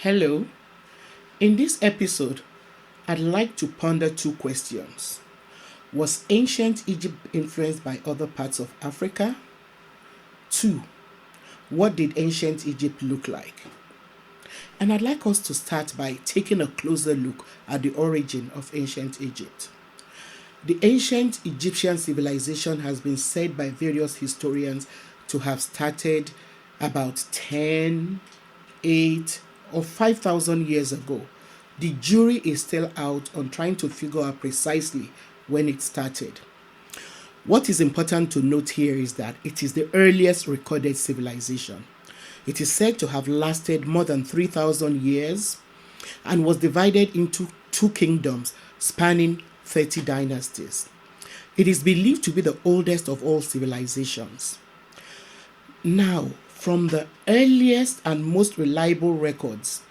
Hello. In this episode, I'd like to ponder two questions. Was ancient Egypt influenced by other parts of Africa? Two, what did ancient Egypt look like? And I'd like us to start by taking a closer look at the origin of ancient Egypt. The ancient Egyptian civilization has been said by various historians to have started about 10, 8, or 5,000 years ago. The jury is still out on trying to figure out precisely when it started. What is important to note here is that it is the earliest recorded civilization. It is said to have lasted more than 3,000 years and was divided into two kingdoms spanning 30 dynasties. It is believed to be the oldest of all civilizations. Now, from the earliest and most reliable records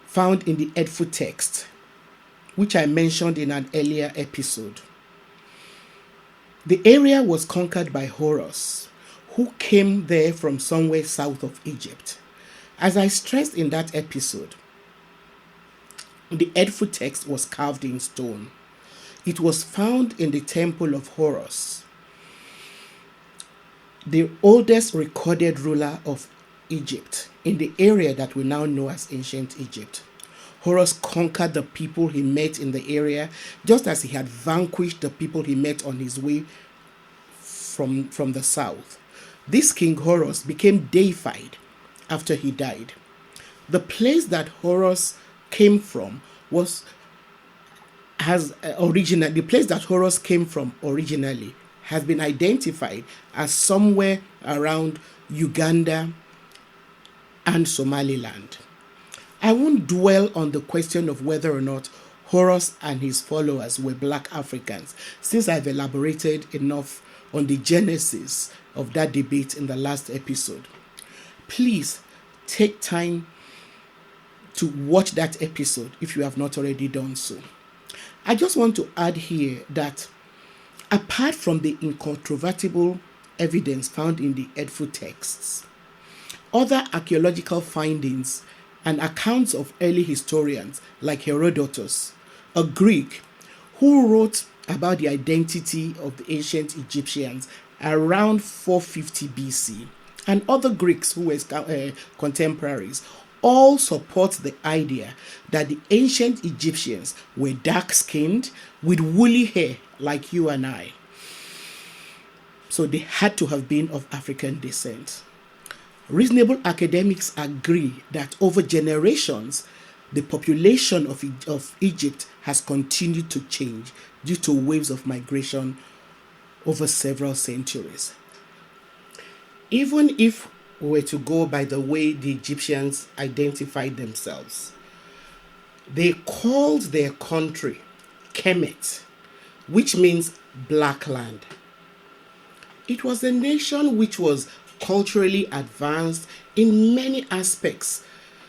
found in the Edfu text, which I mentioned in an earlier episode, the area was conquered by Horus, who came there from somewhere south of Egypt. As I stressed in that episode, the Edfu text was carved in stone. It was found in the temple of Horus, the oldest recorded ruler of Egypt in the area that we now know as ancient Egypt. Horus conquered the people he met in the area, just as he had vanquished the people he met on his way from the south. This king Horus became deified after he died. The place that Horus came from originally has been identified as somewhere around Uganda and Somaliland. I won't dwell on the question of whether or not Horus and his followers were black Africans, since I've elaborated enough on the genesis of that debate in the last episode. Please take time to watch that episode if you have not already done so. I just want to add here that apart from the incontrovertible evidence found in the Edfu texts, other archaeological findings and accounts of early historians like Herodotus, a Greek who wrote about the identity of the ancient Egyptians around 450 BC, and other Greeks who were contemporaries, all support the idea that the ancient Egyptians were dark-skinned with woolly hair like you and I. So they had to have been of African descent. Reasonable academics agree that over generations, the population of Egypt has continued to change due to waves of migration over several centuries. Even if we were to go by the way the Egyptians identified themselves, they called their country Kemet, which means black land. It was a nation which was culturally advanced in many aspects,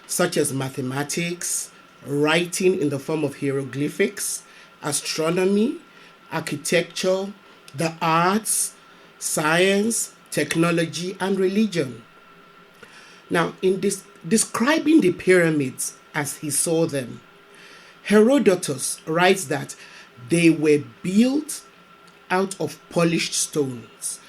such as mathematics, writing in the form of hieroglyphics, astronomy, architecture, the arts, science, technology, and religion. Now, in describing the pyramids as he saw them, Herodotus writes that they were built out of polished stones,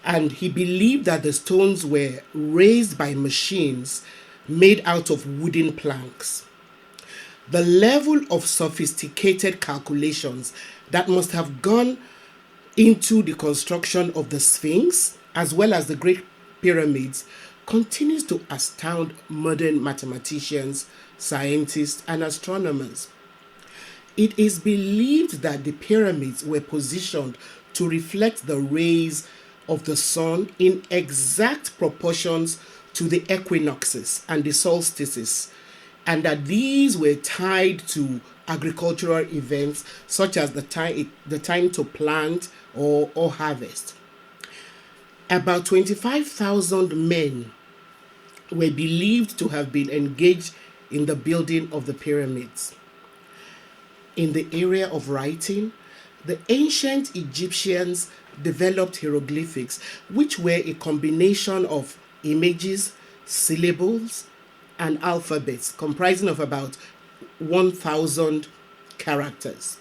and he believed that the stones were raised by machines made out of wooden planks. The level of sophisticated calculations that must have gone into the construction of the Sphinx as well as the Great Pyramids continues to astound modern mathematicians, scientists, and astronomers. It is believed that the pyramids were positioned to reflect the rays of the sun in exact proportions to the equinoxes and the solstices, and that these were tied to agricultural events such as the time to plant or harvest. About 25,000 men were believed to have been engaged in the building of the pyramids. In the area of writing, the ancient Egyptians developed hieroglyphics, which were a combination of images, syllables, an alphabet comprising of about 1,000 characters.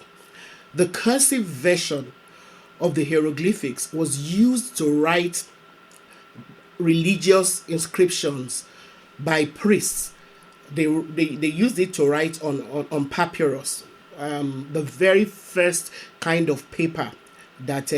The cursive version of the hieroglyphics was used to write religious inscriptions by priests. They used it to write on papyrus, the very first kind of paper that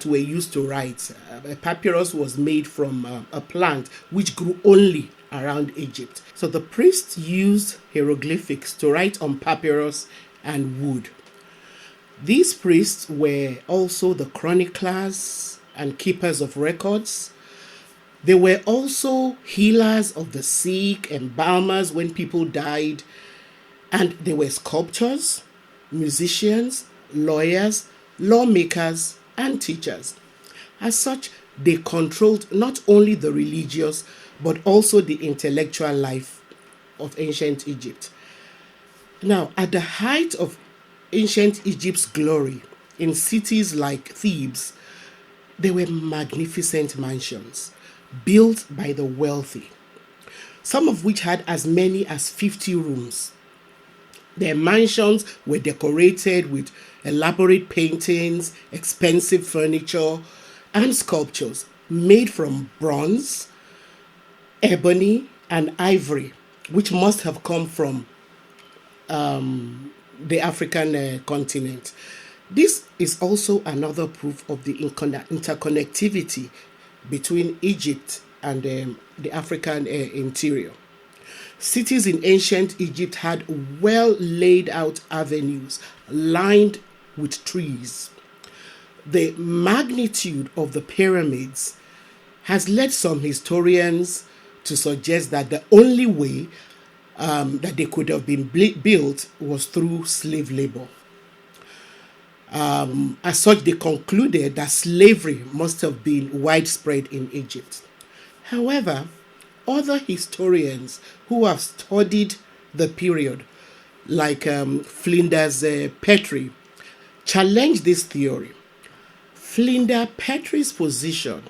were used to write. Papyrus was made from a plant which grew only around Egypt. So the priests used hieroglyphics to write on papyrus and wood. These priests were also the chroniclers and keepers of records. They were also healers of the sick, embalmers when people died, and they were sculptors, musicians, lawyers, lawmakers, and teachers. As such, they controlled not only the religious but also the intellectual life of ancient Egypt. Now, at the height of ancient Egypt's glory, in cities like Thebes, there were magnificent mansions built by the wealthy, some of which had as many as 50 rooms. Their mansions were decorated with elaborate paintings, expensive furniture, and sculptures made from bronze, ebony, and ivory, which must have come from the African continent. This is also another proof of the interconnectivity between Egypt and the African interior. Cities in ancient Egypt had well laid out avenues lined with trees. The magnitude of the pyramids has led some historians to suggest that the only way that they could have been built was through slave labor. As such, they concluded that slavery must have been widespread in Egypt. However, other historians who have studied the period, like Flinders Petrie, challenge this theory. Flinders Petrie's position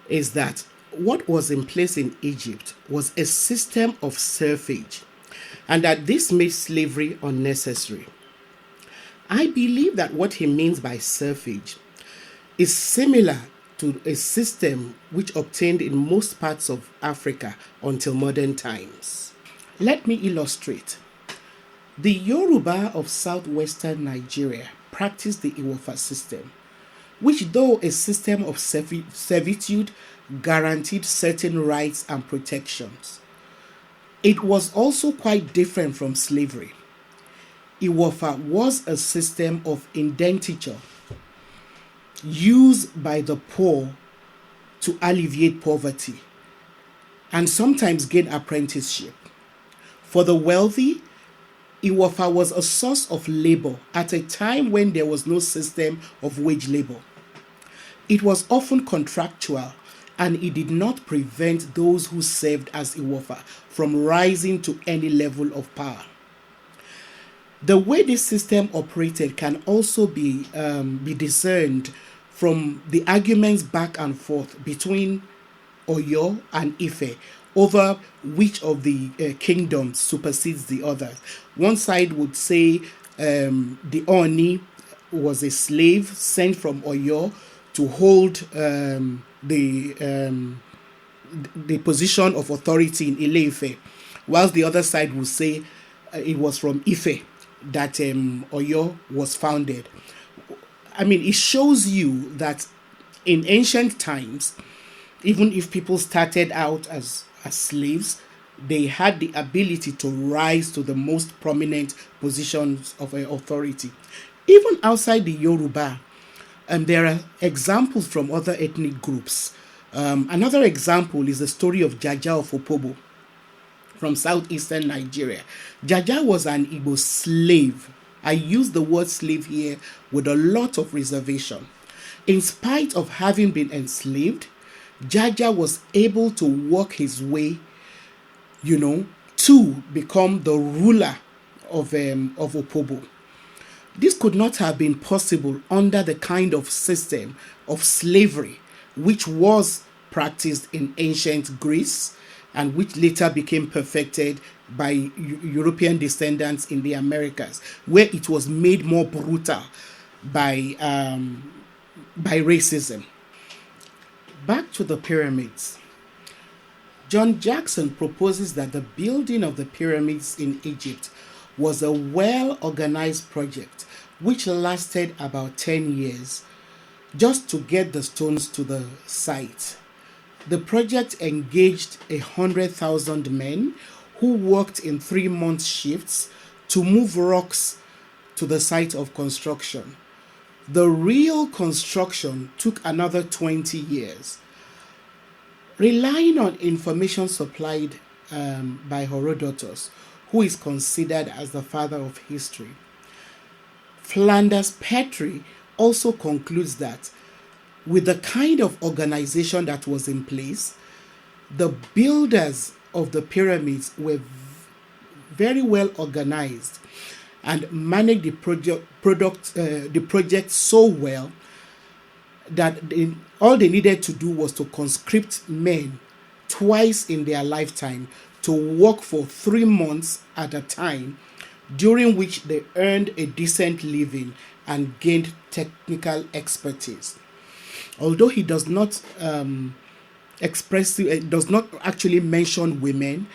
is that what was in place in Egypt was a system of serfage, and that this made slavery unnecessary. I believe that what he means by serfage is similar to a system which obtained in most parts of Africa until modern times. Let me illustrate. The Yoruba of southwestern Nigeria practiced the Iwofa system, which, though a system of servitude, guaranteed certain rights and protections. It was also quite different from slavery. Iwofa was a system of indenture used by the poor to alleviate poverty and sometimes gain apprenticeship. For the wealthy, Iwofa was a source of labor at a time when there was no system of wage labor. It was often contractual, and it did not prevent those who served as Iwofa from rising to any level of power. The way this system operated can also be discerned from the arguments back and forth between Oyo and Ife over which of the kingdoms supersedes the others. One side would say the Oni was a slave sent from Oyo to hold the position of authority in Ile-Ife, whilst the other side would say it was from Ife that Oyo was founded. I mean, it shows you that in ancient times, even if people started out as slaves, they had the ability to rise to the most prominent positions of authority. Even outside the Yoruba, there are examples from other ethnic groups. Another example is the story of Jaja of Opobo from southeastern Nigeria. Jaja was an Igbo slave. I use the word slave here with a lot of reservation. In spite of having been enslaved, Jaja was able to work his way, to become the ruler of Opobo. This could not have been possible under the kind of system of slavery which was practiced in ancient Greece, and which later became perfected by European descendants in the Americas, where it was made more brutal by racism. Back to the pyramids. John Jackson proposes that the building of the pyramids in Egypt was a well organized project which lasted about 10 years just to get the stones to the site. The project engaged 100,000 men who worked in 3-month shifts to move rocks to the site of construction. The real construction took another 20 years. Relying on information supplied by Herodotus, who is considered as the father of history, Flanders Petrie also concludes that with the kind of organization that was in place, the builders of the pyramids were very well organized and managed the project so well that all they needed to do was to conscript men twice in their lifetime to work for 3 months at a time, during which they earned a decent living and gained technical expertise. Although he does not does not actually mention women,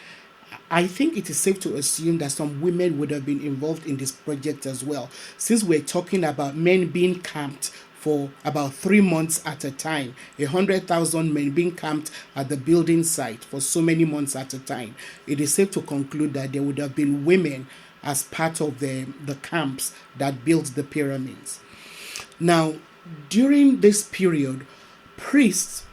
I think it is safe to assume that some women would have been involved in this project as well, since we're talking about men being camped for about 3 months at a time, 100,000 men being camped at the building site for so many months at a time. It is safe to conclude that there would have been women as part of the camps that built the pyramids. Now, during this period, priests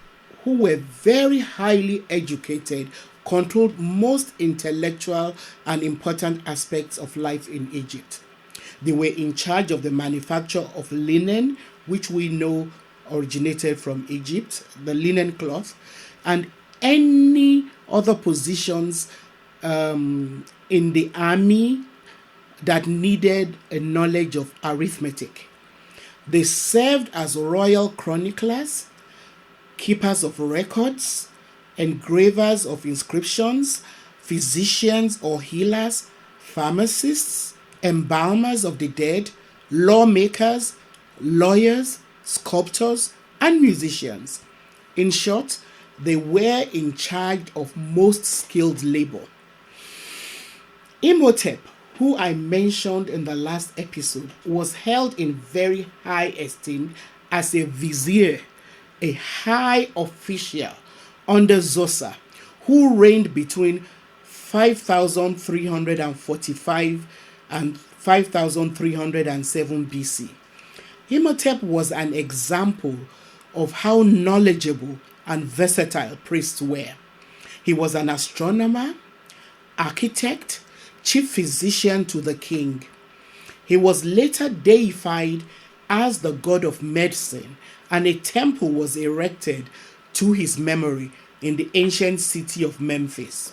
who were very highly educated controlled most intellectual and important aspects of life in Egypt. They were in charge of the manufacture of linen, which we know originated from Egypt, the linen cloth, and any other positions in the army that needed a knowledge of arithmetic. They served as royal chroniclers, keepers of records, engravers of inscriptions, physicians or healers, pharmacists, embalmers of the dead, lawmakers, lawyers, sculptors, and musicians. In short, they were in charge of most skilled labor. Imhotep, who I mentioned in the last episode, was held in very high esteem as a vizier, a high official under Zosa, who reigned between 5345 and 5307 BC. Imhotep was an example of how knowledgeable and versatile priests were. He was an astronomer, architect, chief physician to the king. He was later deified as the god of medicine, and a temple was erected to his memory in the ancient city of Memphis.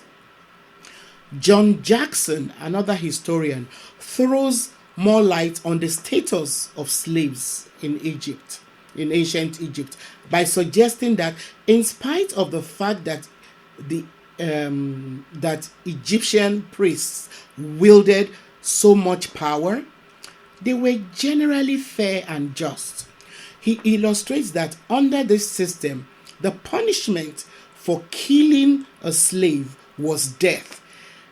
John Jackson, another historian, throws more light on the status of slaves in Egypt, in ancient Egypt, by suggesting that in spite of the fact that that Egyptian priests wielded so much power, they were generally fair and just. He illustrates that under this system, the punishment for killing a slave was death,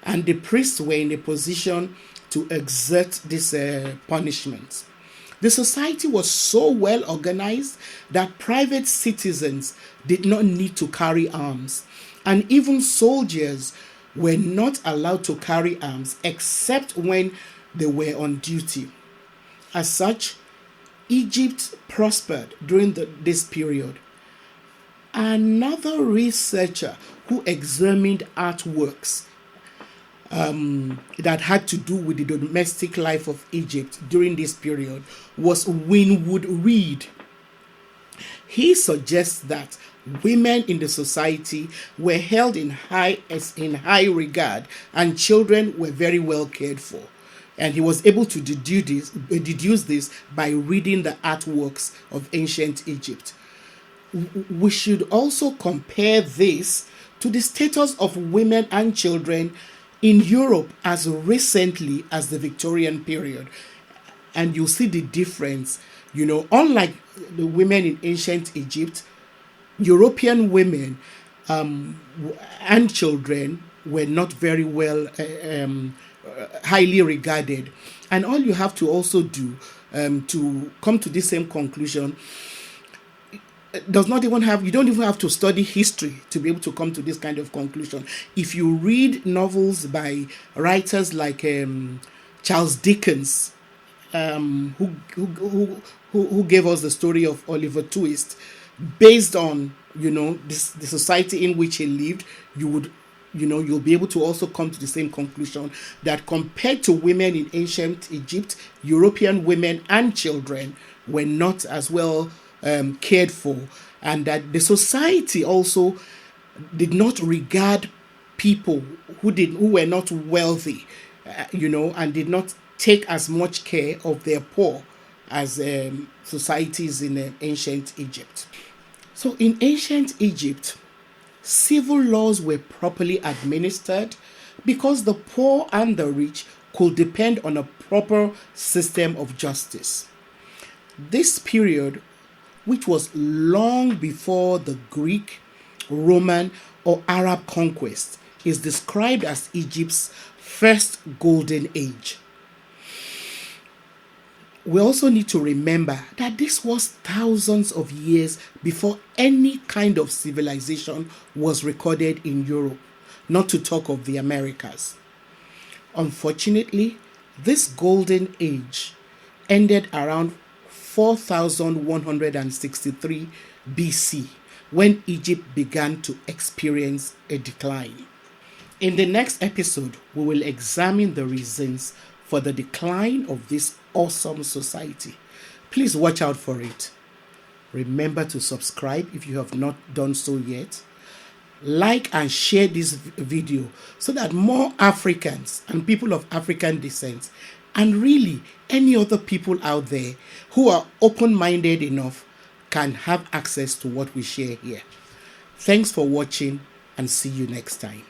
and the priests were in a position to exert this punishment. The society was so well organized that private citizens did not need to carry arms, and even soldiers were not allowed to carry arms except when they were on duty. As such, Egypt prospered during this period. Another researcher who examined artworks that had to do with the domestic life of Egypt during this period was Winwood Reade. He suggests that women in the society were held in high regard and children were very well cared for. And he was able to deduce this by reading the artworks of ancient Egypt. we should also compare this to the status of women and children in Europe as recently as the Victorian period. And you'll see the difference. Unlike the women in ancient Egypt, European women and children were not very well highly regarded. And all you have to also do to come to the same conclusion does not even have you don't even have to study history to be able to come to this kind of conclusion. If you read novels by writers like Charles Dickens, who gave us the story of Oliver Twist, based on the society in which he lived, you'll be able to also come to the same conclusion that compared to women in ancient Egypt, European women and children were not as well cared for, and that the society also did not regard people who were not wealthy, and did not take as much care of their poor as societies in ancient Egypt. So in ancient Egypt, civil laws were properly administered because the poor and the rich could depend on a proper system of justice. This period, which was long before the Greek, Roman, or Arab conquest, is described as Egypt's first golden age. We also need to remember that this was thousands of years before any kind of civilization was recorded in Europe, not to talk of the Americas. Unfortunately, this golden age ended around 4163 BC, when Egypt began to experience a decline. In the next episode, we will examine the reasons for the decline of this awesome society. Please watch out for it. Remember to subscribe if you have not done so yet. Like and share this video so that more Africans and people of African descent, and really any other people out there who are open-minded enough, can have access to what we share here. Thanks for watching, and see you next time.